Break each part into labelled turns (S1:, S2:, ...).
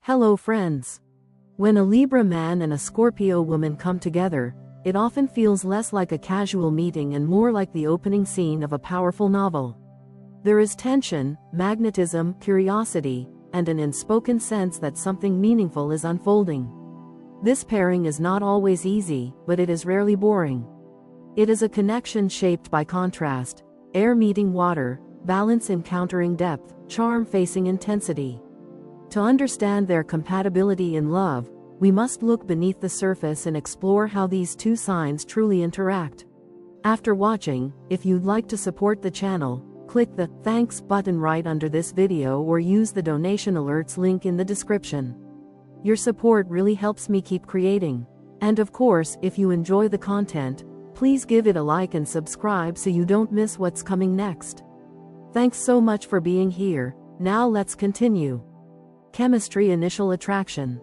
S1: Hello friends. When a Libra man and a Scorpio woman come together, it often feels less like a casual meeting and more like the opening scene of a powerful novel. There is tension, magnetism, curiosity, and an unspoken sense that something meaningful is unfolding. This pairing is not always easy, but it is rarely boring. It is a connection shaped by contrast, air meeting water, balance encountering depth, charm facing intensity. To understand their compatibility in love, we must look beneath the surface and explore how these two signs truly interact. After watching, if you'd like to support the channel, click the Thanks button right under this video or use the donation alerts link in the description. Your support really helps me keep creating. And of course, if you enjoy the content, please give it a like and subscribe so you don't miss what's coming next. Thanks so much for being here. Now let's continue. Chemistry. Initial attraction.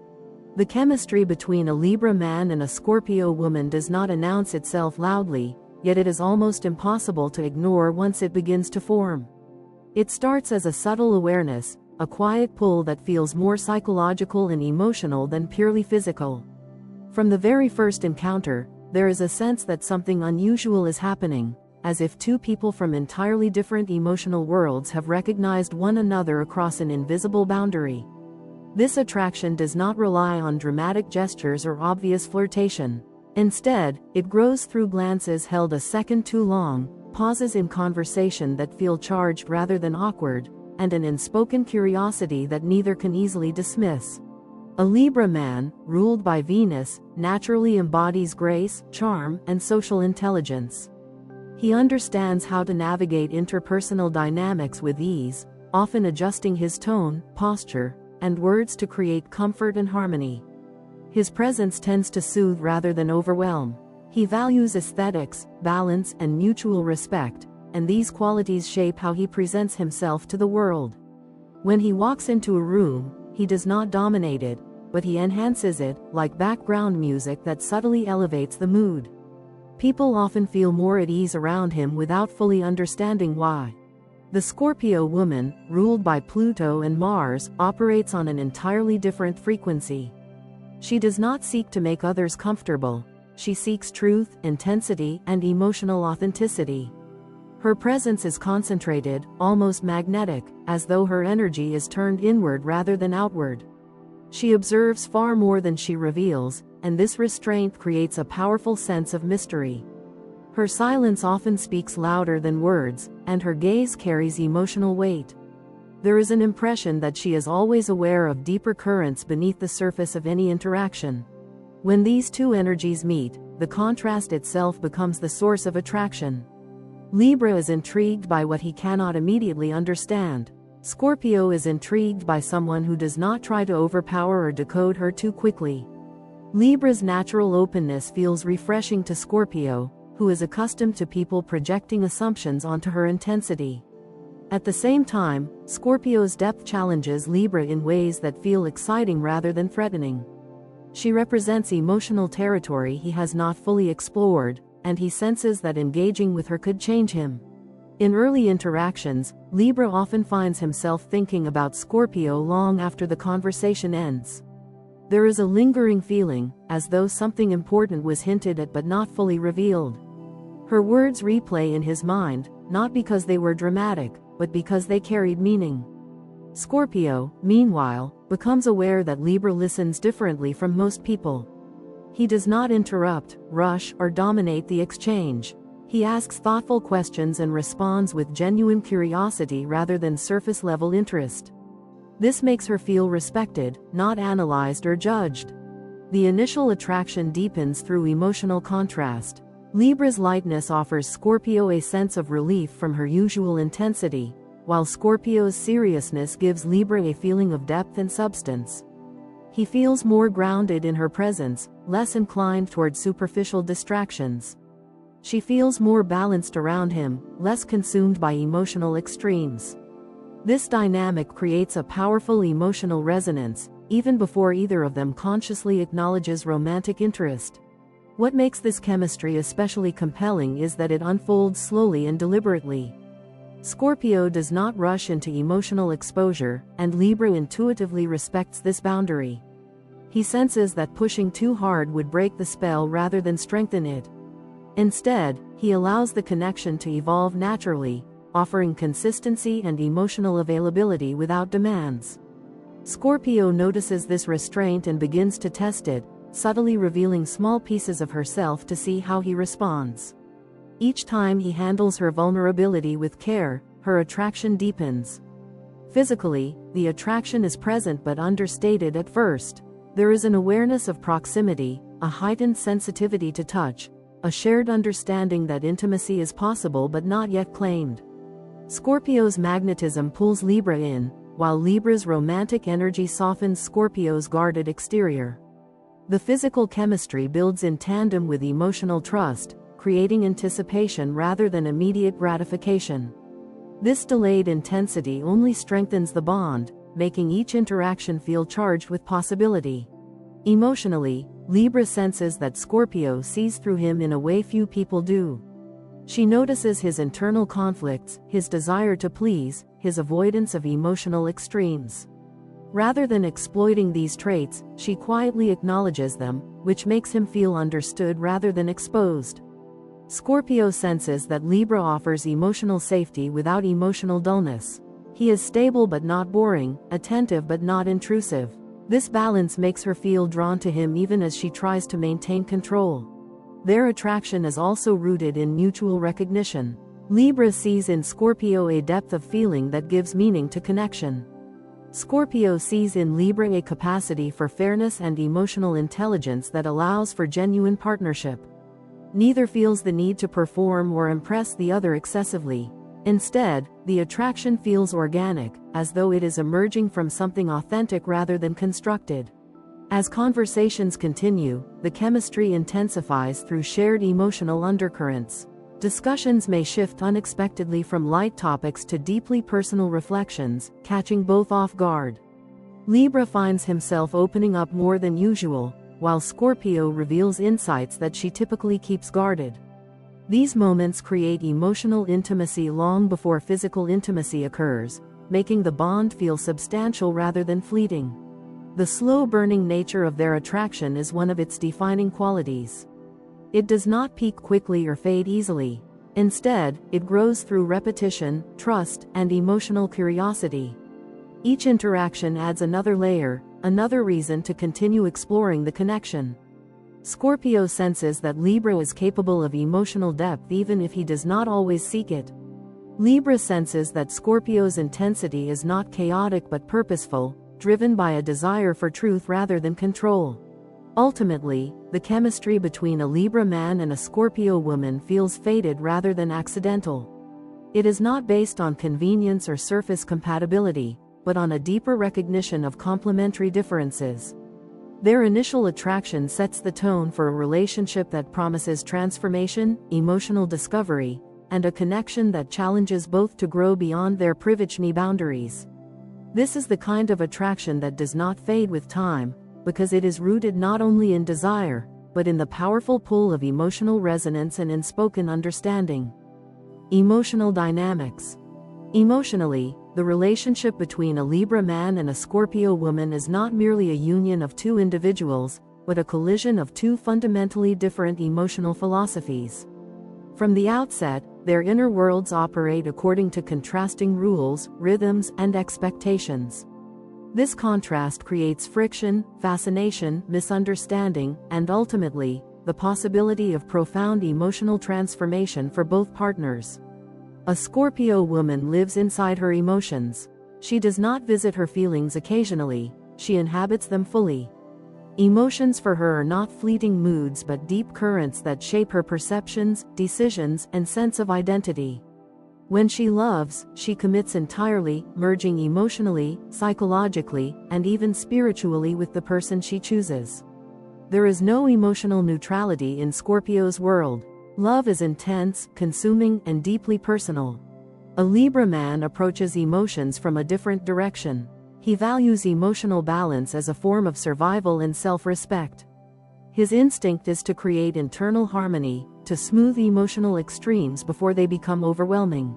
S1: The chemistry between a Libra man and a Scorpio woman does not announce itself loudly, yet it is almost impossible to ignore once it begins to form. It starts as a subtle awareness, a quiet pull that feels more psychological and emotional than purely physical. From the very first encounter, there is a sense that something unusual is happening, as if two people from entirely different emotional worlds have recognized one another across an invisible boundary. This attraction does not rely on dramatic gestures or obvious flirtation. Instead, it grows through glances held a second too long, pauses in conversation that feel charged rather than awkward, and an unspoken curiosity that neither can easily dismiss. A Libra man, ruled by Venus, naturally embodies grace, charm, and social intelligence. He understands how to navigate interpersonal dynamics with ease, often adjusting his tone, posture, and words to create comfort and harmony. His presence tends to soothe rather than overwhelm. He values aesthetics, balance, and mutual respect, and these qualities shape how he presents himself to the world. When he walks into a room, he does not dominate it, but he enhances it, like background music that subtly elevates the mood. People often feel more at ease around him without fully understanding why. The Scorpio woman, ruled by Pluto and Mars, operates on an entirely different frequency. She does not seek to make others comfortable. She seeks truth, intensity, and emotional authenticity. Her presence is concentrated, almost magnetic, as though her energy is turned inward rather than outward. She observes far more than she reveals, and this restraint creates a powerful sense of mystery. Her silence often speaks louder than words, and her gaze carries emotional weight. There is an impression that she is always aware of deeper currents beneath the surface of any interaction. When these two energies meet, the contrast itself becomes the source of attraction. Libra is intrigued by what he cannot immediately understand. Scorpio is intrigued by someone who does not try to overpower or decode her too quickly. Libra's natural openness feels refreshing to Scorpio, who is accustomed to people projecting assumptions onto her intensity. At the same time, Scorpio's depth challenges Libra in ways that feel exciting rather than threatening. She represents emotional territory he has not fully explored, and he senses that engaging with her could change him. In early interactions, Libra often finds himself thinking about Scorpio long after the conversation ends. There is a lingering feeling, as though something important was hinted at but not fully revealed. Her words replay in his mind, not because they were dramatic, but because they carried meaning. Scorpio, meanwhile, becomes aware that Libra listens differently from most people. He does not interrupt, rush, or dominate the exchange. He asks thoughtful questions and responds with genuine curiosity rather than surface-level interest. This makes her feel respected, not analyzed or judged. The initial attraction deepens through emotional contrast. Libra's lightness offers Scorpio a sense of relief from her usual intensity, while Scorpio's seriousness gives Libra a feeling of depth and substance. He feels more grounded in her presence, less inclined toward superficial distractions. She feels more balanced around him, less consumed by emotional extremes. This dynamic creates a powerful emotional resonance, even before either of them consciously acknowledges romantic interest. What makes this chemistry especially compelling is that it unfolds slowly and deliberately. Scorpio does not rush into emotional exposure, and Libra intuitively respects this boundary. He senses that pushing too hard would break the spell rather than strengthen it. Instead, he allows the connection to evolve naturally, offering consistency and emotional availability without demands. Scorpio notices this restraint and begins to test it, subtly revealing small pieces of herself to see how he responds. Each time he handles her vulnerability with care, her attraction deepens. Physically, the attraction is present but understated at first. There is an awareness of proximity, a heightened sensitivity to touch, a shared understanding that intimacy is possible but not yet claimed. Scorpio's magnetism pulls Libra in, while Libra's romantic energy softens Scorpio's guarded exterior. The physical chemistry builds in tandem with emotional trust, creating anticipation rather than immediate gratification. This delayed intensity only strengthens the bond, making each interaction feel charged with possibility. Emotionally, Libra senses that Scorpio sees through him in a way few people do. She notices his internal conflicts, his desire to please, his avoidance of emotional extremes. Rather than exploiting these traits, she quietly acknowledges them, which makes him feel understood rather than exposed. Scorpio senses that Libra offers emotional safety without emotional dullness. He is stable but not boring, attentive but not intrusive. This balance makes her feel drawn to him even as she tries to maintain control. Their attraction is also rooted in mutual recognition. Libra sees in Scorpio a depth of feeling that gives meaning to connection. Scorpio sees in Libra a capacity for fairness and emotional intelligence that allows for genuine partnership. Neither feels the need to perform or impress the other excessively. Instead, the attraction feels organic, as though it is emerging from something authentic rather than constructed. As conversations continue, the chemistry intensifies through shared emotional undercurrents. Discussions may shift unexpectedly from light topics to deeply personal reflections, catching both off guard. Libra finds himself opening up more than usual, while Scorpio reveals insights that she typically keeps guarded. These moments create emotional intimacy long before physical intimacy occurs, making the bond feel substantial rather than fleeting. The slow-burning nature of their attraction is one of its defining qualities. It does not peak quickly or fade easily. Instead, it grows through repetition, trust, and emotional curiosity. Each interaction adds another layer, another reason to continue exploring the connection. Scorpio senses that Libra is capable of emotional depth even if he does not always seek it. Libra senses that Scorpio's intensity is not chaotic but purposeful, driven by a desire for truth rather than control. Ultimately, the chemistry between a Libra man and a Scorpio woman feels fated rather than accidental. It is not based on convenience or surface compatibility, but on a deeper recognition of complementary differences. Their initial attraction sets the tone for a relationship that promises transformation, emotional discovery, and a connection that challenges both to grow beyond their private boundaries. This is the kind of attraction that does not fade with time, because it is rooted not only in desire, but in the powerful pull of emotional resonance and unspoken understanding. Emotional dynamics. Emotionally, the relationship between a Libra man and a Scorpio woman is not merely a union of two individuals, but a collision of two fundamentally different emotional philosophies. From the outset, their inner worlds operate according to contrasting rules, rhythms, and expectations. This contrast creates friction, fascination, misunderstanding, and ultimately, the possibility of profound emotional transformation for both partners. A Scorpio woman lives inside her emotions. She does not visit her feelings occasionally, she inhabits them fully. Emotions for her are not fleeting moods but deep currents that shape her perceptions, decisions, and sense of identity. When she loves, she commits entirely, merging emotionally, psychologically, and even spiritually with the person she chooses. There is no emotional neutrality in Scorpio's world. Love is intense, consuming, and deeply personal. A Libra man approaches emotions from a different direction. He values emotional balance as a form of survival and self-respect. His instinct is to create internal harmony, to smooth emotional extremes before they become overwhelming.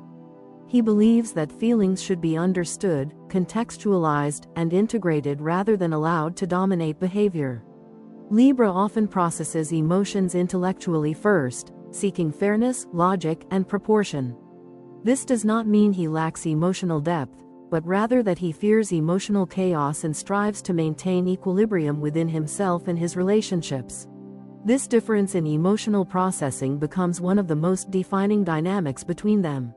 S1: He believes that feelings should be understood, contextualized, and integrated rather than allowed to dominate behavior. Libra often processes emotions intellectually first, seeking fairness, logic, and proportion. This does not mean he lacks emotional depth, but rather that he fears emotional chaos and strives to maintain equilibrium within himself and his relationships. This difference in emotional processing becomes one of the most defining dynamics between them.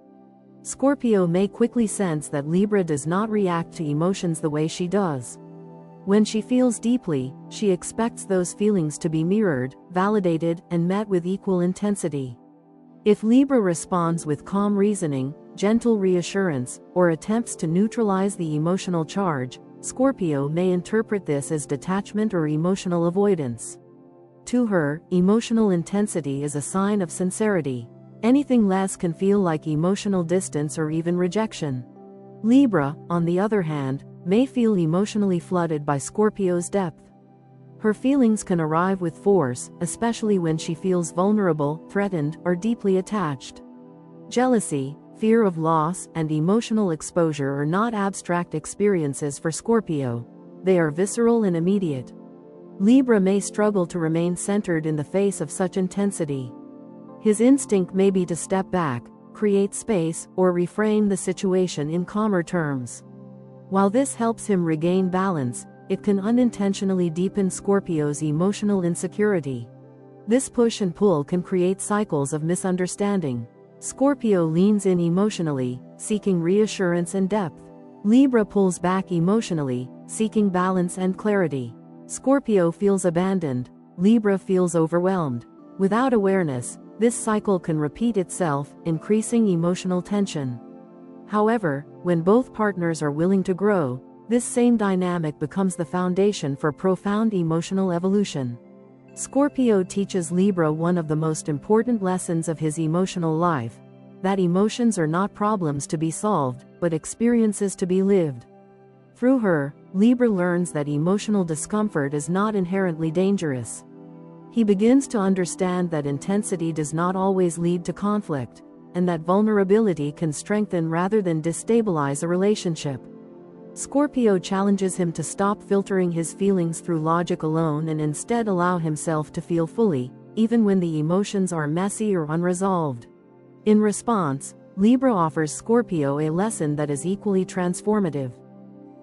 S1: Scorpio may quickly sense that Libra does not react to emotions the way she does. When she feels deeply, she expects those feelings to be mirrored, validated, and met with equal intensity. If Libra responds with calm reasoning, gentle reassurance, or attempts to neutralize the emotional charge, Scorpio may interpret this as detachment or emotional avoidance. To her, emotional intensity is a sign of sincerity. Anything less can feel like emotional distance or even rejection. Libra, on the other hand, may feel emotionally flooded by Scorpio's depth. Her feelings can arrive with force, especially when she feels vulnerable, threatened, or deeply attached. Jealousy, fear of loss, and emotional exposure are not abstract experiences for Scorpio. They are visceral and immediate. Libra may struggle to remain centered in the face of such intensity. His instinct may be to step back, create space, or reframe the situation in calmer terms. While this helps him regain balance, it can unintentionally deepen Scorpio's emotional insecurity. This push and pull can create cycles of misunderstanding. Scorpio leans in emotionally, seeking reassurance and depth. Libra pulls back emotionally, seeking balance and clarity. Scorpio feels abandoned, Libra feels overwhelmed. Without awareness, this cycle can repeat itself, increasing emotional tension. However, when both partners are willing to grow, this same dynamic becomes the foundation for profound emotional evolution. Scorpio teaches Libra one of the most important lessons of his emotional life: that emotions are not problems to be solved, but experiences to be lived. Through her, Libra learns that emotional discomfort is not inherently dangerous. He begins to understand that intensity does not always lead to conflict, and that vulnerability can strengthen rather than destabilize a relationship. Scorpio challenges him to stop filtering his feelings through logic alone and instead allow himself to feel fully, even when the emotions are messy or unresolved. In response, Libra offers Scorpio a lesson that is equally transformative.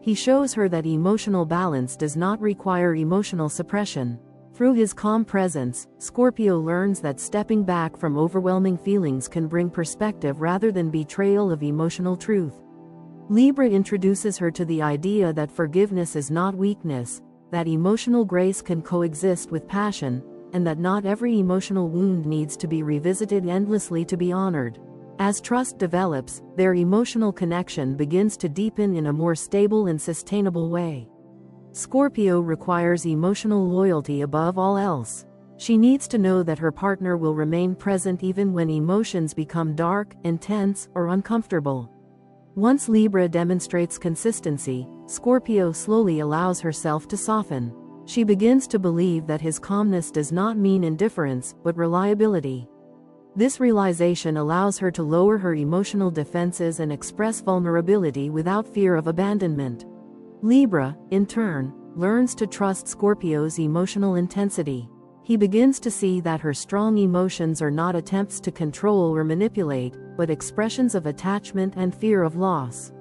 S1: He shows her that emotional balance does not require emotional suppression. Through his calm presence, Scorpio learns that stepping back from overwhelming feelings can bring perspective rather than betrayal of emotional truth. Libra introduces her to the idea that forgiveness is not weakness, that emotional grace can coexist with passion, and that not every emotional wound needs to be revisited endlessly to be honored. As trust develops, their emotional connection begins to deepen in a more stable and sustainable way. Scorpio requires emotional loyalty above all else. She needs to know that her partner will remain present even when emotions become dark, intense, or uncomfortable. Once Libra demonstrates consistency, Scorpio slowly allows herself to soften. She begins to believe that his calmness does not mean indifference, but reliability. This realization allows her to lower her emotional defenses and express vulnerability without fear of abandonment. Libra, in turn, learns to trust Scorpio's emotional intensity. He begins to see that her strong emotions are not attempts to control or manipulate, but expressions of attachment and fear of loss.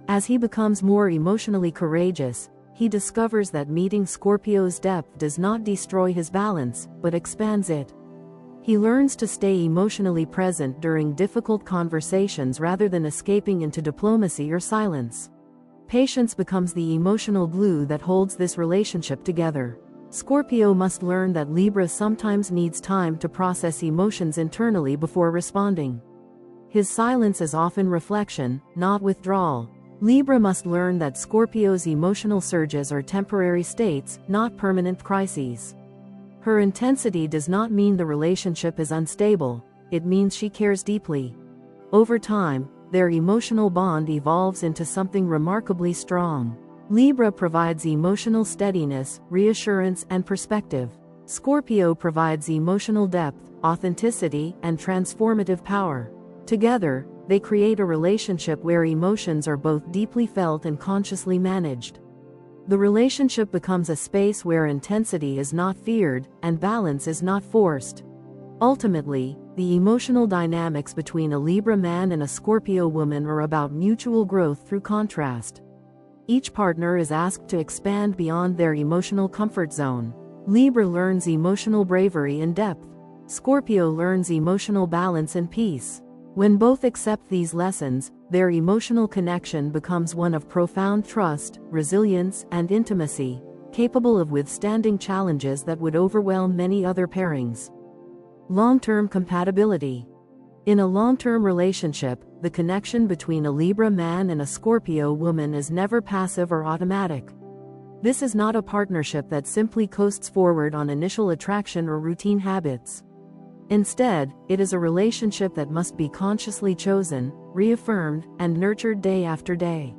S1: As he becomes more emotionally courageous, he discovers that meeting Scorpio's depth does not destroy his balance, but expands it. He learns to stay emotionally present during difficult conversations rather than escaping into diplomacy or silence. Patience becomes the emotional glue that holds this relationship together. Scorpio must learn that Libra sometimes needs time to process emotions internally before responding. His silence is often reflection, not withdrawal. Libra must learn that Scorpio's emotional surges are temporary states, not permanent crises. Her intensity does not mean the relationship is unstable, it means she cares deeply. Over time, their emotional bond evolves into something remarkably strong. Libra provides emotional steadiness, reassurance, and perspective. Scorpio provides emotional depth, authenticity, and transformative power. Together, they create a relationship where emotions are both deeply felt and consciously managed. The relationship becomes a space where intensity is not feared, and balance is not forced. Ultimately, the emotional dynamics between a Libra man and a Scorpio woman are about mutual growth through contrast. Each partner is asked to expand beyond their emotional comfort zone. Libra learns emotional bravery and depth. Scorpio learns emotional balance and peace. When both accept these lessons, their emotional connection becomes one of profound trust, resilience, and intimacy, capable of withstanding challenges that would overwhelm many other pairings. Long-term compatibility. In a long-term relationship, the connection between a Libra man and a Scorpio woman is never passive or automatic. This is not a partnership that simply coasts forward on initial attraction or routine habits. Instead, it is a relationship that must be consciously chosen, reaffirmed, and nurtured day after day.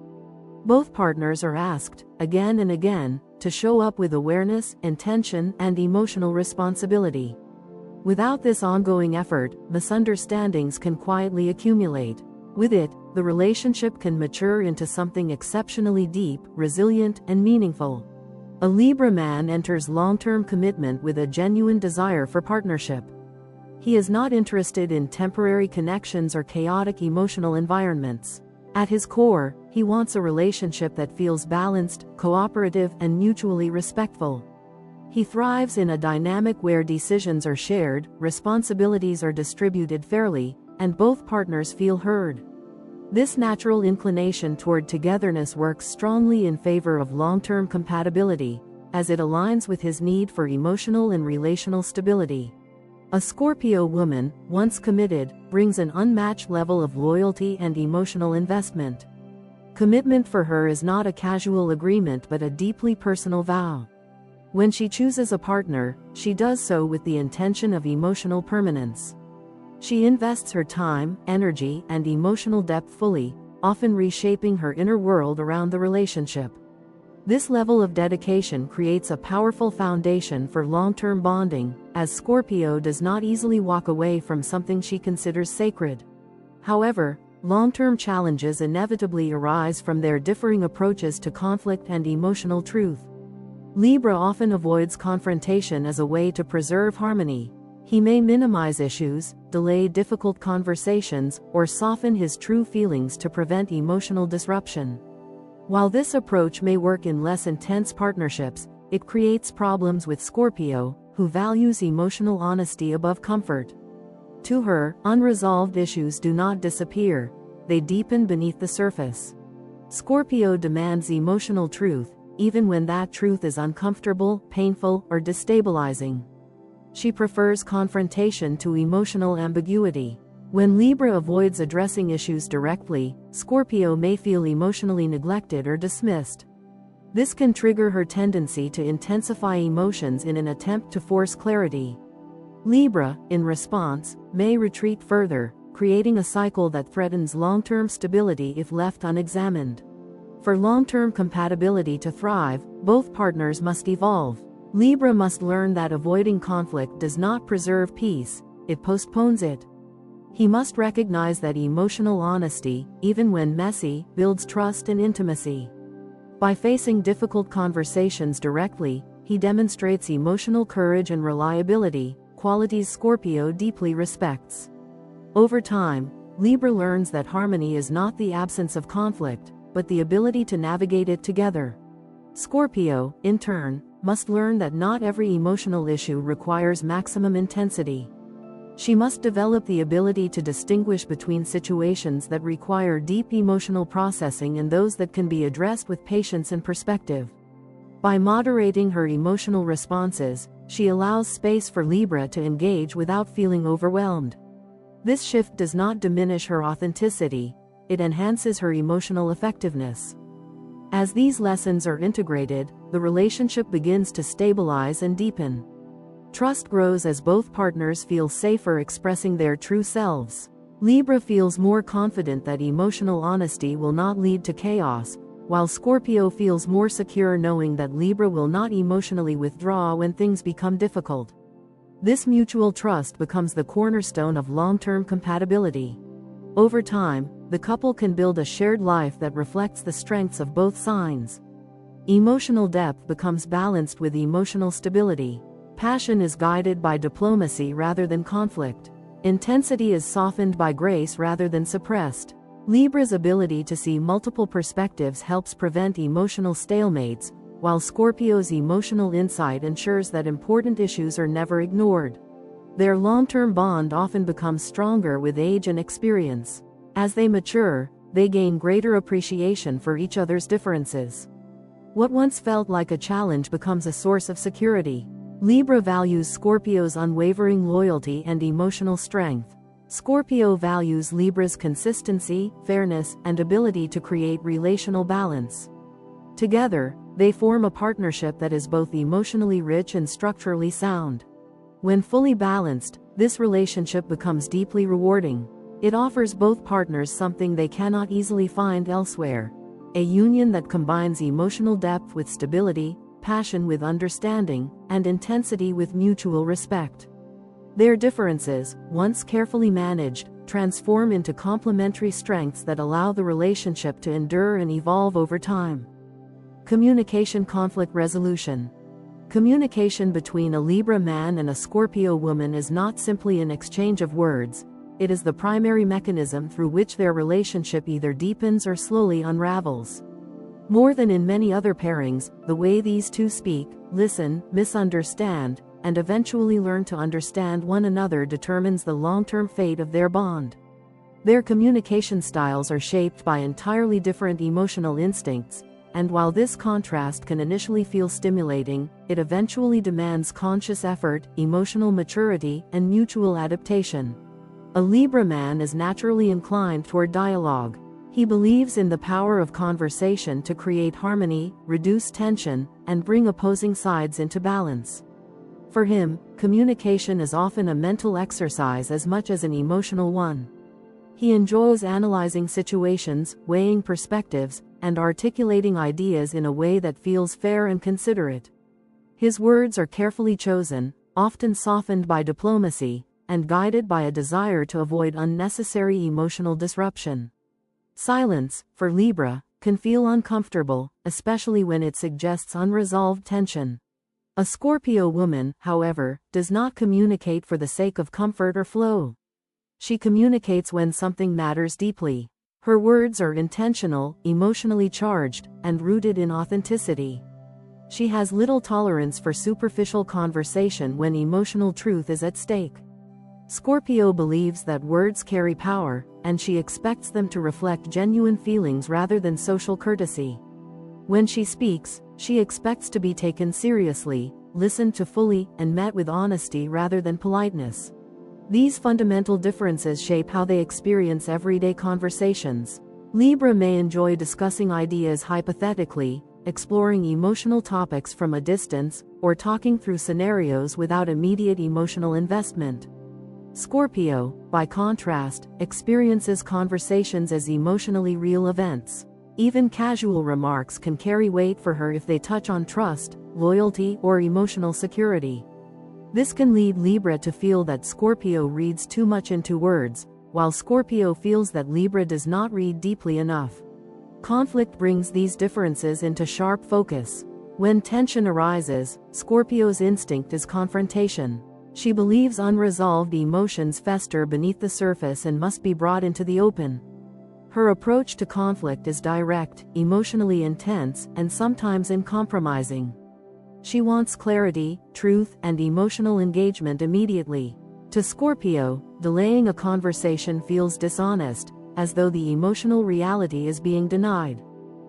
S1: Both partners are asked, again and again, to show up with awareness, intention, and emotional responsibility. Without this ongoing effort, misunderstandings can quietly accumulate. With it, the relationship can mature into something exceptionally deep, resilient, and meaningful. A Libra man enters long-term commitment with a genuine desire for partnership. He is not interested in temporary connections or chaotic emotional environments. At his core, he wants a relationship that feels balanced, cooperative, and mutually respectful. He thrives in a dynamic where decisions are shared, responsibilities are distributed fairly, and both partners feel heard. This natural inclination toward togetherness works strongly in favor of long-term compatibility, as it aligns with his need for emotional and relational stability. A Scorpio woman, once committed, brings an unmatched level of loyalty and emotional investment. Commitment for her is not a casual agreement but a deeply personal vow. When she chooses a partner, she does so with the intention of emotional permanence. She invests her time, energy, and emotional depth fully, often reshaping her inner world around the relationship. This level of dedication creates a powerful foundation for long-term bonding, as Scorpio does not easily walk away from something she considers sacred. However, long-term challenges inevitably arise from their differing approaches to conflict and emotional truth. Libra often avoids confrontation as a way to preserve harmony. He may minimize issues, delay difficult conversations, or soften his true feelings to prevent emotional disruption. While this approach may work in less intense partnerships, it creates problems with Scorpio, who values emotional honesty above comfort. To her, unresolved issues do not disappear, they deepen beneath the surface. Scorpio demands emotional truth, even when that truth is uncomfortable, painful, or destabilizing. She prefers confrontation to emotional ambiguity. When Libra avoids addressing issues directly, Scorpio may feel emotionally neglected or dismissed. This can trigger her tendency to intensify emotions in an attempt to force clarity. Libra, in response, may retreat further, creating a cycle that threatens long-term stability if left unexamined. For long-term compatibility to thrive, both partners must evolve. Libra must learn that avoiding conflict does not preserve peace, it postpones it. He must recognize that emotional honesty, even when messy, builds trust and intimacy. By facing difficult conversations directly, he demonstrates emotional courage and reliability, qualities Scorpio deeply respects. Over time, Libra learns that harmony is not the absence of conflict, but the ability to navigate it together. Scorpio, in turn, must learn that not every emotional issue requires maximum intensity. She must develop the ability to distinguish between situations that require deep emotional processing and those that can be addressed with patience and perspective. By moderating her emotional responses, she allows space for Libra to engage without feeling overwhelmed. This shift does not diminish her authenticity, it enhances her emotional effectiveness. As these lessons are integrated, the relationship begins to stabilize and deepen. Trust grows as both partners feel safer expressing their true selves. Libra feels more confident that emotional honesty will not lead to chaos, while Scorpio feels more secure knowing that Libra will not emotionally withdraw when things become difficult. This mutual trust becomes the cornerstone of long-term compatibility. Over time, the couple can build a shared life that reflects the strengths of both signs. Emotional depth becomes balanced with emotional stability. Passion is guided by diplomacy rather than conflict. Intensity is softened by grace rather than suppressed. Libra's ability to see multiple perspectives helps prevent emotional stalemates, while Scorpio's emotional insight ensures that important issues are never ignored. Their long-term bond often becomes stronger with age and experience. As they mature, they gain greater appreciation for each other's differences. What once felt like a challenge becomes a source of security. Libra values Scorpio's unwavering loyalty and emotional strength. Scorpio values Libra's consistency, fairness, and ability to create relational balance. Together, they form a partnership that is both emotionally rich and structurally sound. When fully balanced, this relationship becomes deeply rewarding. It offers both partners something they cannot easily find elsewhere: a union that combines emotional depth with stability, passion with understanding, and intensity with mutual respect. Their differences, once carefully managed, transform into complementary strengths that allow the relationship to endure and evolve over time. Communication conflict resolution. Communication between a Libra man and a Scorpio woman is not simply an exchange of words, it is the primary mechanism through which their relationship either deepens or slowly unravels. More than in many other pairings, the way these two speak, listen, misunderstand, and eventually learn to understand one another determines the long-term fate of their bond. Their communication styles are shaped by entirely different emotional instincts, and while this contrast can initially feel stimulating, it eventually demands conscious effort, emotional maturity, and mutual adaptation. A Libra man is naturally inclined toward dialogue. He believes in the power of conversation to create harmony, reduce tension, and bring opposing sides into balance. For him, communication is often a mental exercise as much as an emotional one. He enjoys analyzing situations, weighing perspectives, and articulating ideas in a way that feels fair and considerate. His words are carefully chosen, often softened by diplomacy, and guided by a desire to avoid unnecessary emotional disruption. Silence, for Libra, can feel uncomfortable, especially when it suggests unresolved tension. A Scorpio woman, however, does not communicate for the sake of comfort or flow. She communicates when something matters deeply. Her words are intentional, emotionally charged, and rooted in authenticity. She has little tolerance for superficial conversation when emotional truth is at stake. Scorpio believes that words carry power, and she expects them to reflect genuine feelings rather than social courtesy. When she speaks, she expects to be taken seriously, listened to fully, and met with honesty rather than politeness. These fundamental differences shape how they experience everyday conversations. Libra may enjoy discussing ideas hypothetically, exploring emotional topics from a distance, or talking through scenarios without immediate emotional investment. Scorpio, by contrast, experiences conversations as emotionally real events. Even casual remarks can carry weight for her if they touch on trust, loyalty, or emotional security. This can lead Libra to feel that Scorpio reads too much into words, while Scorpio feels that Libra does not read deeply enough. Conflict brings these differences into sharp focus. When tension arises, Scorpio's instinct is confrontation. She believes unresolved emotions fester beneath the surface and must be brought into the open. Her approach to conflict is direct, emotionally intense, and sometimes uncompromising. She wants clarity, truth, and emotional engagement immediately. To Scorpio, delaying a conversation feels dishonest, as though the emotional reality is being denied.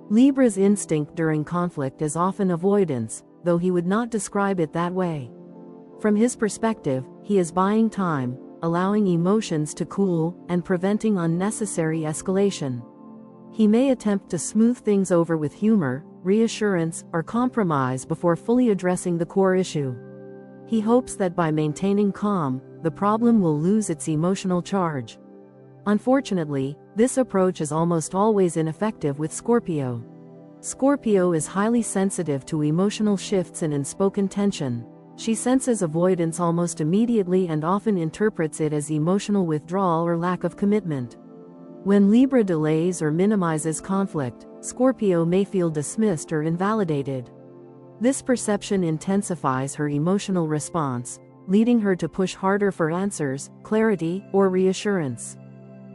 S1: Libra's instinct during conflict is often avoidance, though he would not describe it that way. From his perspective, he is buying time, allowing emotions to cool, and preventing unnecessary escalation. He may attempt to smooth things over with humor, reassurance, or compromise before fully addressing the core issue. He hopes that by maintaining calm, the problem will lose its emotional charge. Unfortunately, this approach is almost always ineffective with Scorpio. Scorpio is highly sensitive to emotional shifts and unspoken tension. She senses avoidance almost immediately and often interprets it as emotional withdrawal or lack of commitment. When Libra delays or minimizes conflict, Scorpio may feel dismissed or invalidated. This perception intensifies her emotional response, leading her to push harder for answers, clarity, or reassurance.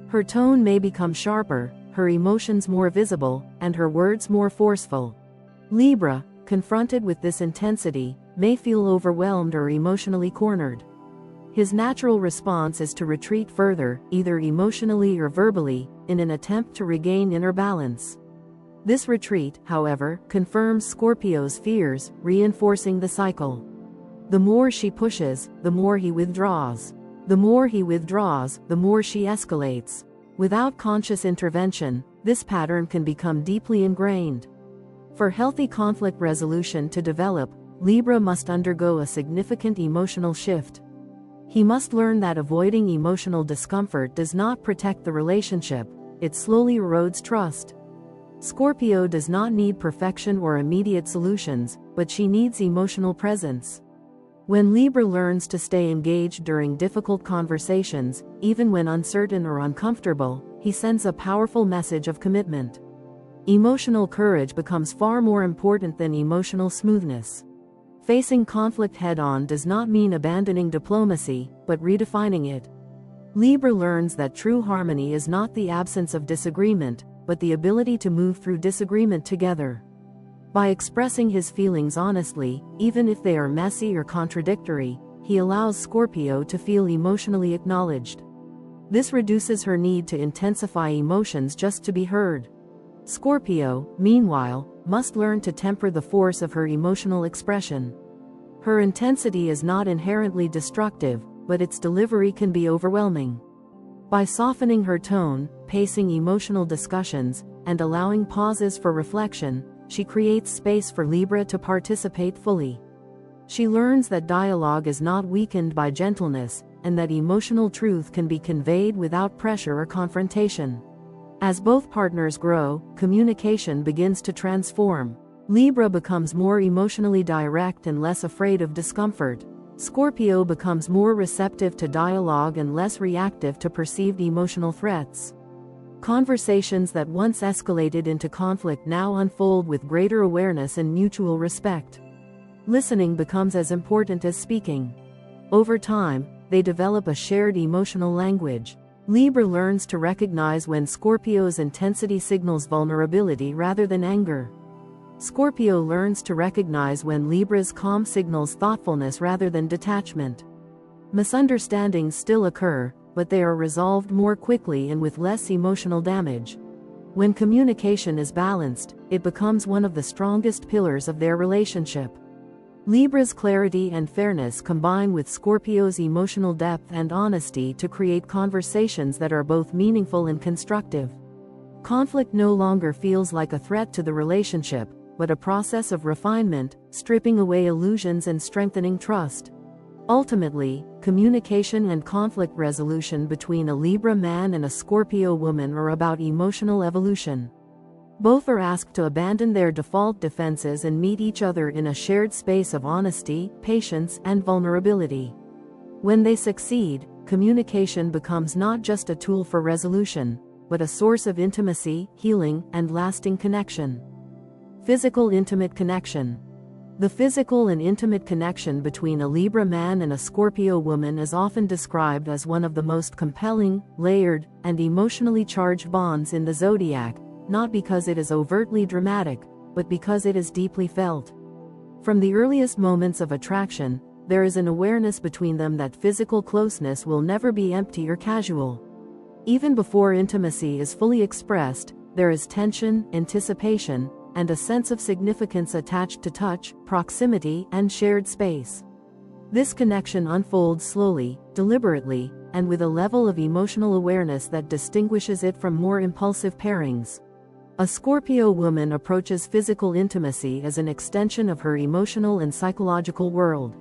S1: Her tone may become sharper, her emotions more visible, and her words more forceful. Libra, confronted with this intensity, may feel overwhelmed or emotionally cornered. His natural response is to retreat further, either emotionally or verbally, in an attempt to regain inner balance. This retreat, however, confirms Scorpio's fears, reinforcing the cycle. The more she pushes, the more he withdraws. The more he withdraws, the more she escalates. Without conscious intervention, this pattern can become deeply ingrained. For healthy conflict resolution to develop, Libra must undergo a significant emotional shift. He must learn that avoiding emotional discomfort does not protect the relationship, it slowly erodes trust. Scorpio does not need perfection or immediate solutions, but she needs emotional presence. When Libra learns to stay engaged during difficult conversations, even when uncertain or uncomfortable, he sends a powerful message of commitment. Emotional courage becomes far more important than emotional smoothness. Facing conflict head-on does not mean abandoning diplomacy, but redefining it. Libra learns that true harmony is not the absence of disagreement, but the ability to move through disagreement together. By expressing his feelings honestly, even if they are messy or contradictory, he allows Scorpio to feel emotionally acknowledged. This reduces her need to intensify emotions just to be heard. Scorpio, meanwhile, must learn to temper the force of her emotional expression. Her intensity is not inherently destructive, but its delivery can be overwhelming. By softening her tone, pacing emotional discussions, and allowing pauses for reflection, she creates space for Libra to participate fully. She learns that dialogue is not weakened by gentleness, and that emotional truth can be conveyed without pressure or confrontation. As both partners grow, communication begins to transform. Libra becomes more emotionally direct and less afraid of discomfort. Scorpio becomes more receptive to dialogue and less reactive to perceived emotional threats. Conversations that once escalated into conflict now unfold with greater awareness and mutual respect. Listening becomes as important as speaking. Over time, they develop a shared emotional language. Libra learns to recognize when Scorpio's intensity signals vulnerability rather than anger. Scorpio learns to recognize when Libra's calm signals thoughtfulness rather than detachment. Misunderstandings still occur, but they are resolved more quickly and with less emotional damage. When communication is balanced, it becomes one of the strongest pillars of their relationship. Libra's clarity and fairness combine with Scorpio's emotional depth and honesty to create conversations that are both meaningful and constructive. Conflict no longer feels like a threat to the relationship, but a process of refinement, stripping away illusions and strengthening trust. Ultimately, communication and conflict resolution between a Libra man and a Scorpio woman are about emotional evolution. Both are asked to abandon their default defenses and meet each other in a shared space of honesty, patience, and vulnerability. When they succeed, communication becomes not just a tool for resolution, but a source of intimacy, healing, and lasting connection. Physical intimate connection. The physical and intimate connection between a Libra man and a Scorpio woman is often described as one of the most compelling, layered, and emotionally charged bonds in the zodiac, not because it is overtly dramatic, but because it is deeply felt. From the earliest moments of attraction, there is an awareness between them that physical closeness will never be empty or casual. Even before intimacy is fully expressed, there is tension, anticipation, and a sense of significance attached to touch, proximity, and shared space. This connection unfolds slowly, deliberately, and with a level of emotional awareness that distinguishes it from more impulsive pairings. A Scorpio woman approaches physical intimacy as an extension of her emotional and psychological world.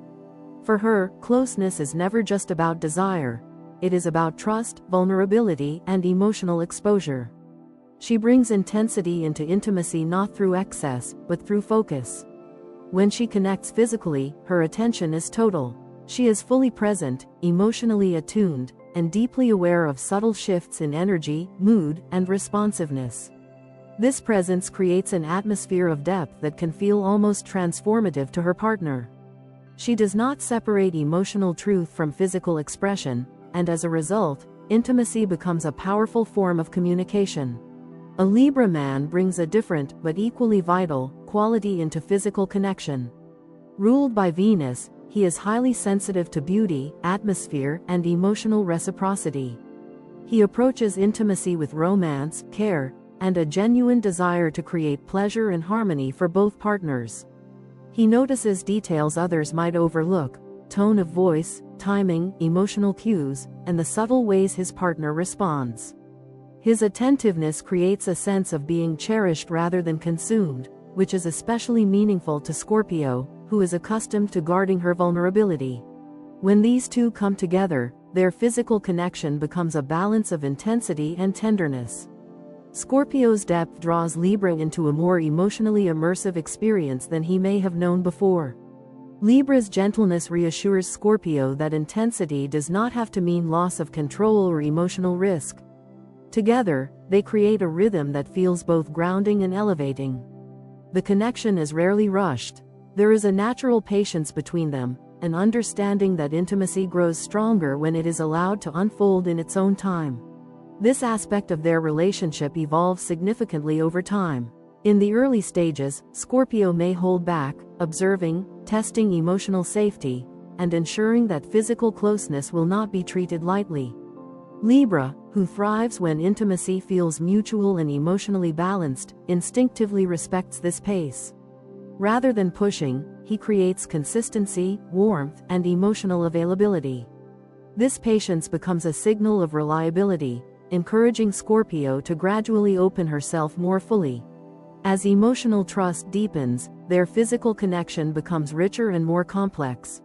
S1: For her, closeness is never just about desire. It is about trust, vulnerability, and emotional exposure. She brings intensity into intimacy not through excess, but through focus. When she connects physically, her attention is total. She is fully present, emotionally attuned, and deeply aware of subtle shifts in energy, mood, and responsiveness. This presence creates an atmosphere of depth that can feel almost transformative to her partner. She does not separate emotional truth from physical expression, and as a result, intimacy becomes a powerful form of communication. A Libra man brings a different, but equally vital, quality into physical connection. Ruled by Venus, he is highly sensitive to beauty, atmosphere, and emotional reciprocity. He approaches intimacy with romance, care, and a genuine desire to create pleasure and harmony for both partners. He notices details others might overlook: tone of voice, timing, emotional cues, and the subtle ways his partner responds. His attentiveness creates a sense of being cherished rather than consumed, which is especially meaningful to Scorpio, who is accustomed to guarding her vulnerability. When these two come together, their physical connection becomes a balance of intensity and tenderness. Scorpio's depth draws Libra into a more emotionally immersive experience than he may have known before. Libra's gentleness reassures Scorpio that intensity does not have to mean loss of control or emotional risk. Together, they create a rhythm that feels both grounding and elevating. The connection is rarely rushed. There is a natural patience between them, an understanding that intimacy grows stronger when it is allowed to unfold in its own time. This aspect of their relationship evolves significantly over time. In the early stages, Scorpio may hold back, observing, testing emotional safety, and ensuring that physical closeness will not be treated lightly. Libra, who thrives when intimacy feels mutual and emotionally balanced, instinctively respects this pace. Rather than pushing, he creates consistency, warmth, and emotional availability. This patience becomes a signal of reliability, encouraging Scorpio to gradually open herself more fully. As emotional trust deepens, their physical connection becomes richer and more complex.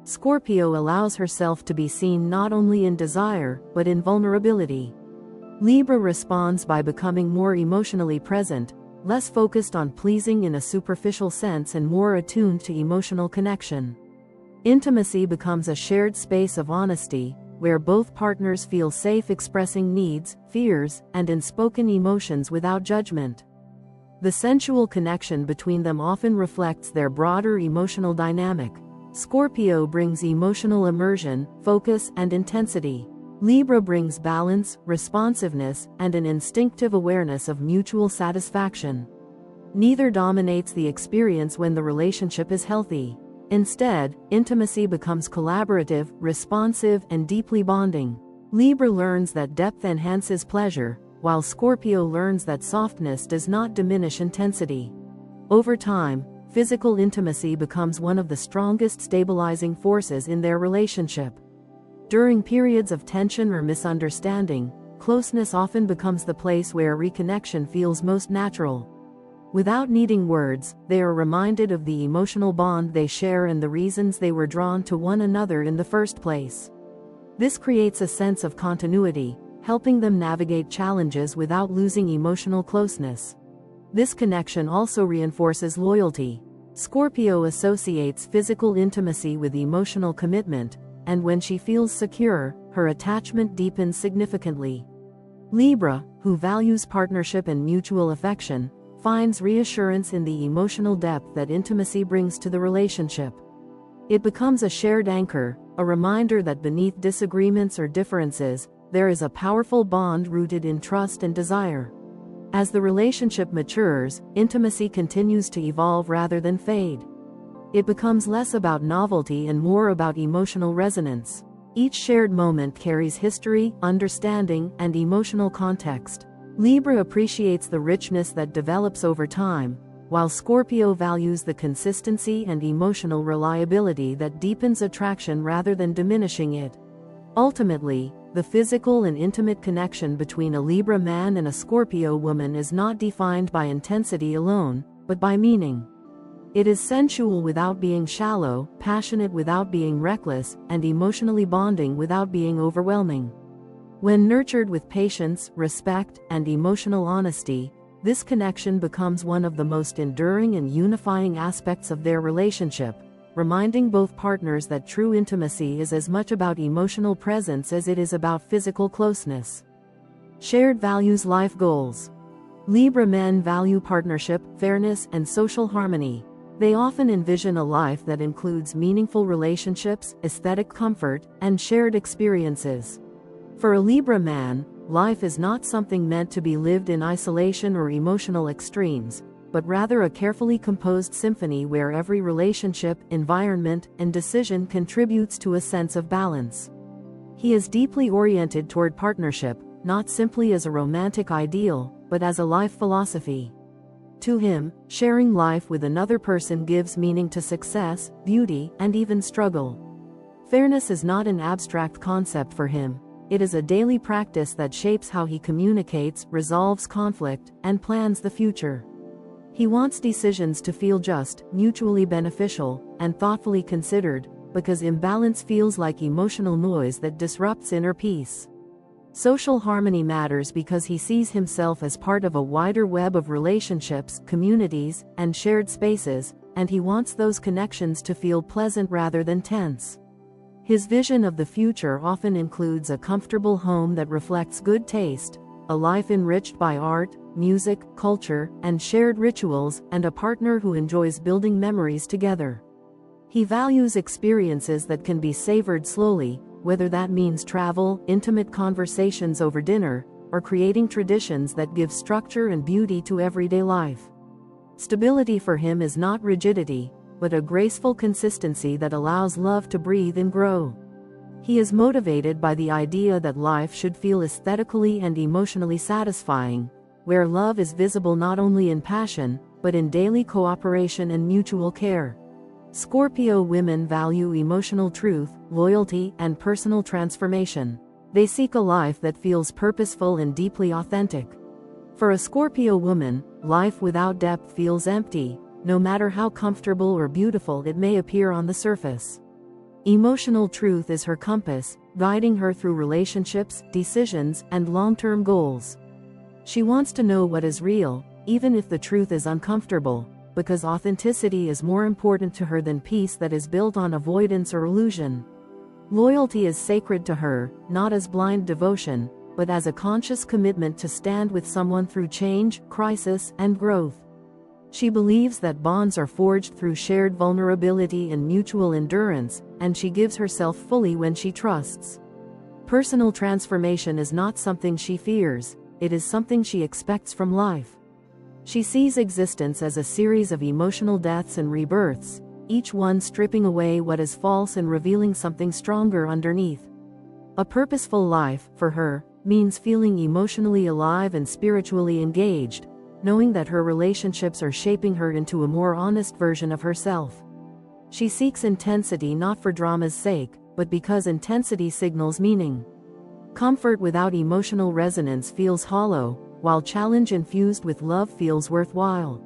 S1: Scorpio allows herself to be seen not only in desire, but in vulnerability. Libra responds by becoming more emotionally present, less focused on pleasing in a superficial sense and more attuned to emotional connection. Intimacy becomes a shared space of honesty, where both partners feel safe expressing needs, fears, and unspoken emotions without judgment. The sensual connection between them often reflects their broader emotional dynamic. Scorpio brings emotional immersion, focus, and intensity. Libra brings balance, responsiveness, and an instinctive awareness of mutual satisfaction. Neither dominates the experience when the relationship is healthy. Instead, intimacy becomes collaborative, responsive, and deeply bonding. Libra learns that depth enhances pleasure, while Scorpio learns that softness does not diminish intensity. Over time, physical intimacy becomes one of the strongest stabilizing forces in their relationship. During periods of tension or misunderstanding, closeness often becomes the place where reconnection feels most natural. Without needing words, they are reminded of the emotional bond they share and the reasons they were drawn to one another in the first place. This creates a sense of continuity, helping them navigate challenges without losing emotional closeness. This connection also reinforces loyalty. Scorpio associates physical intimacy with emotional commitment, and when she feels secure, her attachment deepens significantly. Libra, who values partnership and mutual affection, finds reassurance in the emotional depth that intimacy brings to the relationship. It becomes a shared anchor, a reminder that beneath disagreements or differences, there is a powerful bond rooted in trust and desire. As the relationship matures, intimacy continues to evolve rather than fade. It becomes less about novelty and more about emotional resonance. Each shared moment carries history, understanding, and emotional context. Libra appreciates the richness that develops over time, while Scorpio values the consistency and emotional reliability that deepens attraction rather than diminishing it. Ultimately, the physical and intimate connection between a Libra man and a Scorpio woman is not defined by intensity alone, but by meaning. It is sensual without being shallow, passionate without being reckless, and emotionally bonding without being overwhelming. When nurtured with patience, respect, and emotional honesty, this connection becomes one of the most enduring and unifying aspects of their relationship, reminding both partners that true intimacy is as much about emotional presence as it is about physical closeness. Shared values, life goals. Libra men value partnership, fairness, and social harmony. They often envision a life that includes meaningful relationships, aesthetic comfort, and shared experiences. For a Libra man, life is not something meant to be lived in isolation or emotional extremes, but rather a carefully composed symphony where every relationship, environment, and decision contributes to a sense of balance. He is deeply oriented toward partnership, not simply as a romantic ideal, but as a life philosophy. To him, sharing life with another person gives meaning to success, beauty, and even struggle. Fairness is not an abstract concept for him. It is a daily practice that shapes how he communicates, resolves conflict, and plans the future. He wants decisions to feel just, mutually beneficial, and thoughtfully considered, because imbalance feels like emotional noise that disrupts inner peace. Social harmony matters because he sees himself as part of a wider web of relationships, communities, and shared spaces, and he wants those connections to feel pleasant rather than tense. His vision of the future often includes a comfortable home that reflects good taste, a life enriched by art, music, culture, and shared rituals, and a partner who enjoys building memories together. He values experiences that can be savored slowly, whether that means travel, intimate conversations over dinner, or creating traditions that give structure and beauty to everyday life. Stability for him is not rigidity, but a graceful consistency that allows love to breathe and grow. He is motivated by the idea that life should feel aesthetically and emotionally satisfying, where love is visible not only in passion, but in daily cooperation and mutual care. Scorpio women value emotional truth, loyalty, and personal transformation. They seek a life that feels purposeful and deeply authentic. For a Scorpio woman, life without depth feels empty, no matter how comfortable or beautiful it may appear on the surface. Emotional truth is her compass, guiding her through relationships, decisions, and long-term goals. She wants to know what is real, even if the truth is uncomfortable, because authenticity is more important to her than peace that is built on avoidance or illusion. Loyalty is sacred to her, not as blind devotion, but as a conscious commitment to stand with someone through change, crisis, and growth. She believes that bonds are forged through shared vulnerability and mutual endurance, and she gives herself fully when she trusts. Personal transformation is not something she fears, it is something she expects from life. She sees existence as a series of emotional deaths and rebirths, each one stripping away what is false and revealing something stronger underneath. A purposeful life, for her, means feeling emotionally alive and spiritually engaged, knowing that her relationships are shaping her into a more honest version of herself. She seeks intensity not for drama's sake, but because intensity signals meaning. Comfort without emotional resonance feels hollow, while challenge infused with love feels worthwhile.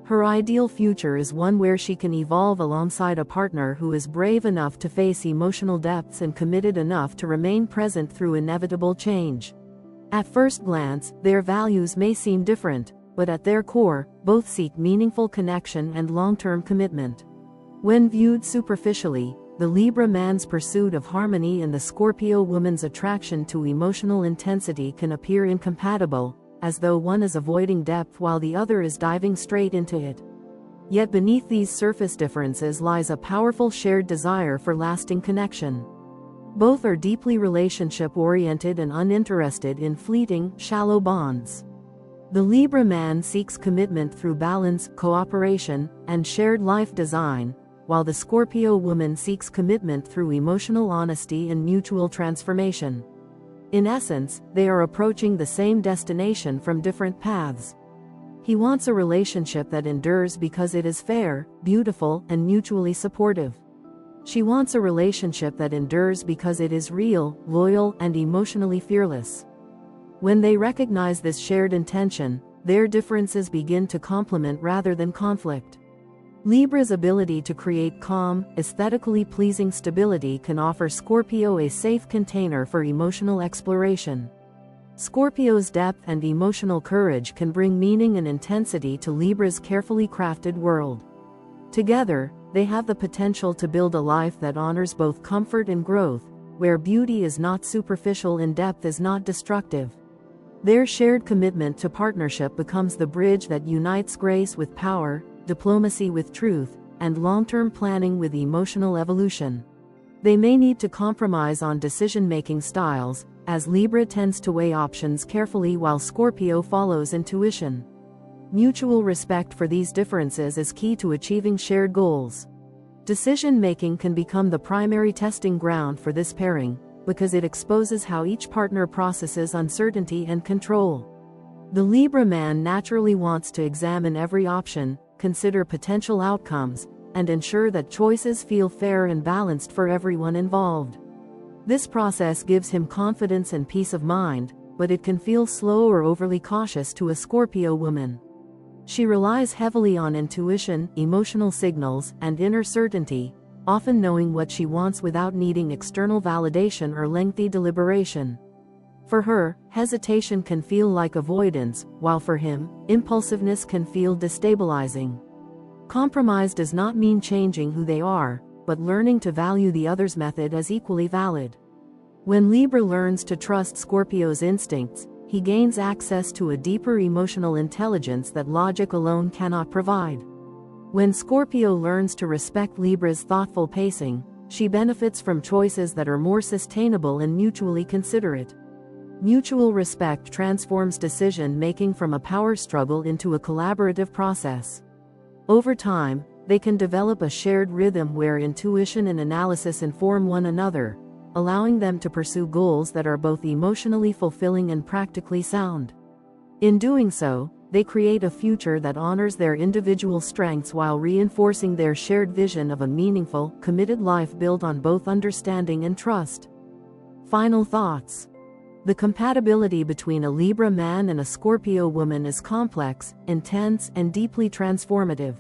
S1: Her ideal future is one where she can evolve alongside a partner who is brave enough to face emotional depths and committed enough to remain present through inevitable change. At first glance, their values may seem different, but at their core, both seek meaningful connection and long-term commitment. When viewed superficially, the Libra man's pursuit of harmony and the Scorpio woman's attraction to emotional intensity can appear incompatible, as though one is avoiding depth while the other is diving straight into it. Yet beneath these surface differences lies a powerful shared desire for lasting connection. Both are deeply relationship-oriented and uninterested in fleeting, shallow bonds. The Libra man seeks commitment through balance, cooperation, and shared life design, while the Scorpio woman seeks commitment through emotional honesty and mutual transformation. In essence, they are approaching the same destination from different paths. He wants a relationship that endures because it is fair, beautiful, and mutually supportive. She wants a relationship that endures because it is real, loyal, and emotionally fearless. When they recognize this shared intention, their differences begin to complement rather than conflict. Libra's ability to create calm, aesthetically pleasing stability can offer Scorpio a safe container for emotional exploration. Scorpio's depth and emotional courage can bring meaning and intensity to Libra's carefully crafted world. Together, they have the potential to build a life that honors both comfort and growth, where beauty is not superficial and depth is not destructive. Their shared commitment to partnership becomes the bridge that unites grace with power, diplomacy with truth, and long-term planning with emotional evolution. They may need to compromise on decision-making styles, as Libra tends to weigh options carefully while Scorpio follows intuition. Mutual respect for these differences is key to achieving shared goals. Decision-making can become the primary testing ground for this pairing, because it exposes how each partner processes uncertainty and control. The Libra man naturally wants to examine every option, consider potential outcomes, and ensure that choices feel fair and balanced for everyone involved. This process gives him confidence and peace of mind, but it can feel slow or overly cautious to a Scorpio woman. She relies heavily on intuition, emotional signals, and inner certainty, often knowing what she wants without needing external validation or lengthy deliberation. For her, hesitation can feel like avoidance, while for him, impulsiveness can feel destabilizing. Compromise does not mean changing who they are, but learning to value the other's method as equally valid. When Libra learns to trust Scorpio's instincts, he gains access to a deeper emotional intelligence that logic alone cannot provide. When Scorpio learns to respect Libra's thoughtful pacing, she benefits from choices that are more sustainable and mutually considerate. Mutual respect transforms decision-making from a power struggle into a collaborative process. Over time, they can develop a shared rhythm where intuition and analysis inform one another, allowing them to pursue goals that are both emotionally fulfilling and practically sound. In doing so, they create a future that honors their individual strengths while reinforcing their shared vision of a meaningful, committed life built on both understanding and trust. Final thoughts. The compatibility between a Libra man and a Scorpio woman is complex, intense, and deeply transformative.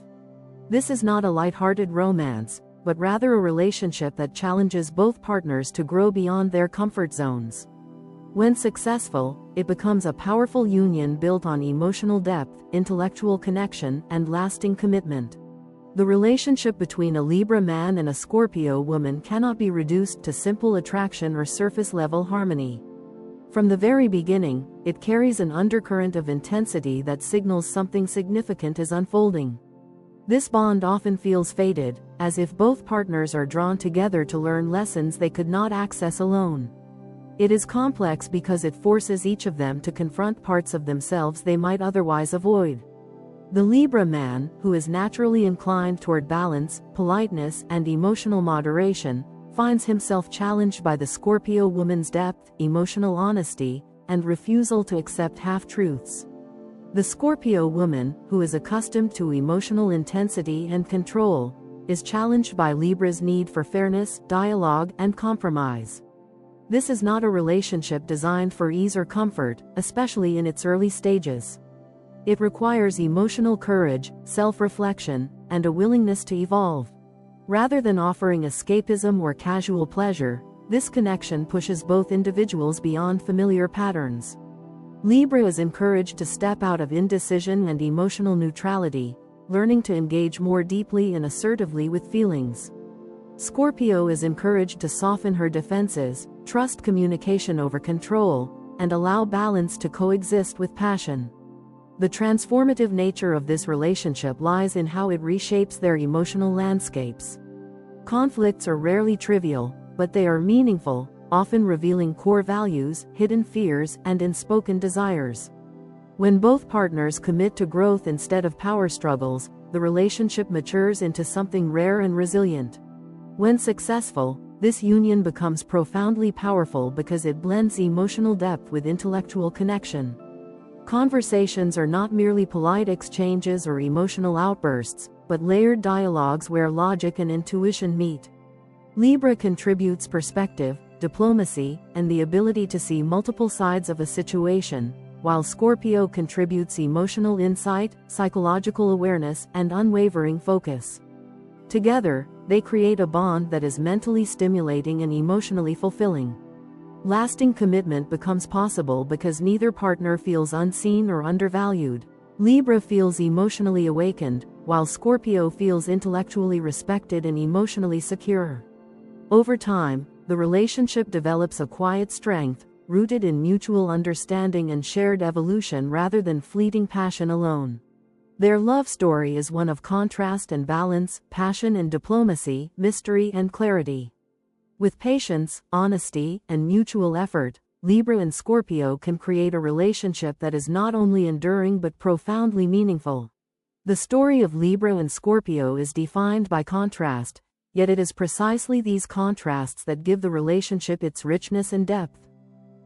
S1: This is not a light-hearted romance, but rather a relationship that challenges both partners to grow beyond their comfort zones. When successful, it becomes a powerful union built on emotional depth, intellectual connection, and lasting commitment. The relationship between a Libra man and a Scorpio woman cannot be reduced to simple attraction or surface-level harmony. From the very beginning, it carries an undercurrent of intensity that signals something significant is unfolding. This bond often feels fated, as if both partners are drawn together to learn lessons they could not access alone. It is complex because it forces each of them to confront parts of themselves they might otherwise avoid. The Libra man, who is naturally inclined toward balance, politeness, and emotional moderation, finds himself challenged by the Scorpio woman's depth, emotional honesty, and refusal to accept half-truths. The Scorpio woman, who is accustomed to emotional intensity and control, is challenged by Libra's need for fairness, dialogue, and compromise. This is not a relationship designed for ease or comfort, especially in its early stages. It requires emotional courage, self-reflection, and a willingness to evolve. Rather than offering escapism or casual pleasure, this connection pushes both individuals beyond familiar patterns. Libra is encouraged to step out of indecision and emotional neutrality, learning to engage more deeply and assertively with feelings. Scorpio is encouraged to soften her defenses, trust communication over control, and allow balance to coexist with passion. The transformative nature of this relationship lies in how it reshapes their emotional landscapes. Conflicts are rarely trivial, but they are meaningful, often revealing core values, hidden fears, and unspoken desires. When both partners commit to growth instead of power struggles, the relationship matures into something rare and resilient. When successful, this union becomes profoundly powerful because it blends emotional depth with intellectual connection. Conversations are not merely polite exchanges or emotional outbursts, but layered dialogues where logic and intuition meet. Libra contributes perspective, diplomacy, and the ability to see multiple sides of a situation, while Scorpio contributes emotional insight, psychological awareness, and unwavering focus. Together, they create a bond that is mentally stimulating and emotionally fulfilling. Lasting commitment becomes possible because neither partner feels unseen or undervalued. Libra feels emotionally awakened, while Scorpio feels intellectually respected and emotionally secure. Over time, the relationship develops a quiet strength, rooted in mutual understanding and shared evolution rather than fleeting passion alone. Their love story is one of contrast and balance, passion and diplomacy, mystery and clarity. With patience, honesty, and mutual effort, Libra and Scorpio can create a relationship that is not only enduring but profoundly meaningful. The story of Libra and Scorpio is defined by contrast, yet it is precisely these contrasts that give the relationship its richness and depth.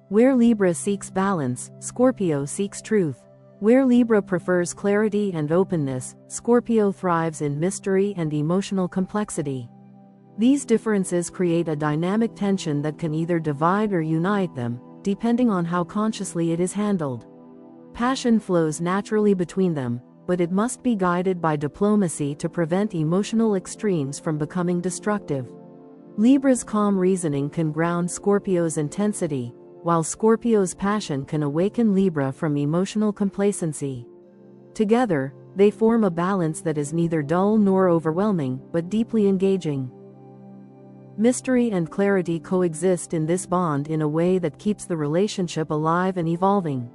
S1: Where Libra seeks balance, Scorpio seeks truth. Where Libra prefers clarity and openness, Scorpio thrives in mystery and emotional complexity. These differences create a dynamic tension that can either divide or unite them, depending on how consciously it is handled. Passion flows naturally between them, but it must be guided by diplomacy to prevent emotional extremes from becoming destructive. Libra's calm reasoning can ground Scorpio's intensity, while Scorpio's passion can awaken Libra from emotional complacency. Together, they form a balance that is neither dull nor overwhelming, but deeply engaging. Mystery and clarity coexist in this bond in a way that keeps the relationship alive and evolving.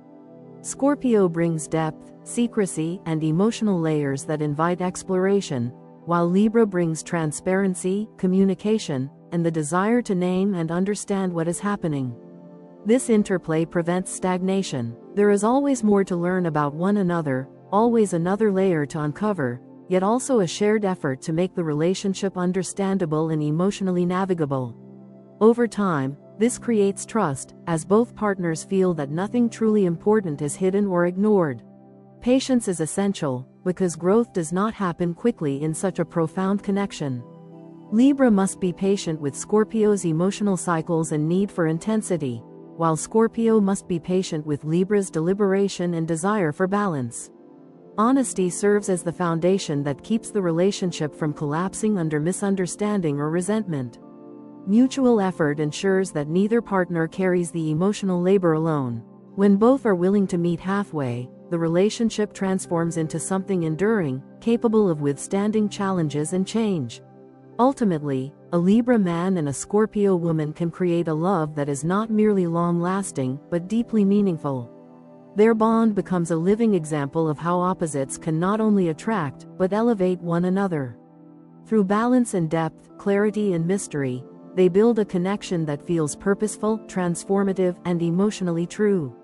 S1: Scorpio brings depth, secrecy, and emotional layers that invite exploration, while Libra brings transparency, communication, and the desire to name and understand what is happening. This interplay prevents stagnation. There is always more to learn about one another, always another layer to uncover, yet also a shared effort to make the relationship understandable and emotionally navigable. Over time, this creates trust, as both partners feel that nothing truly important is hidden or ignored. Patience is essential, because growth does not happen quickly in such a profound connection. Libra must be patient with Scorpio's emotional cycles and need for intensity, while Scorpio must be patient with Libra's deliberation and desire for balance. Honesty serves as the foundation that keeps the relationship from collapsing under misunderstanding or resentment. Mutual effort ensures that neither partner carries the emotional labor alone. When both are willing to meet halfway, the relationship transforms into something enduring, capable of withstanding challenges and change. Ultimately, a Libra man and a Scorpio woman can create a love that is not merely long-lasting, but deeply meaningful. Their bond becomes a living example of how opposites can not only attract, but elevate one another. Through balance and depth, clarity and mystery, they build a connection that feels purposeful, transformative, and emotionally true.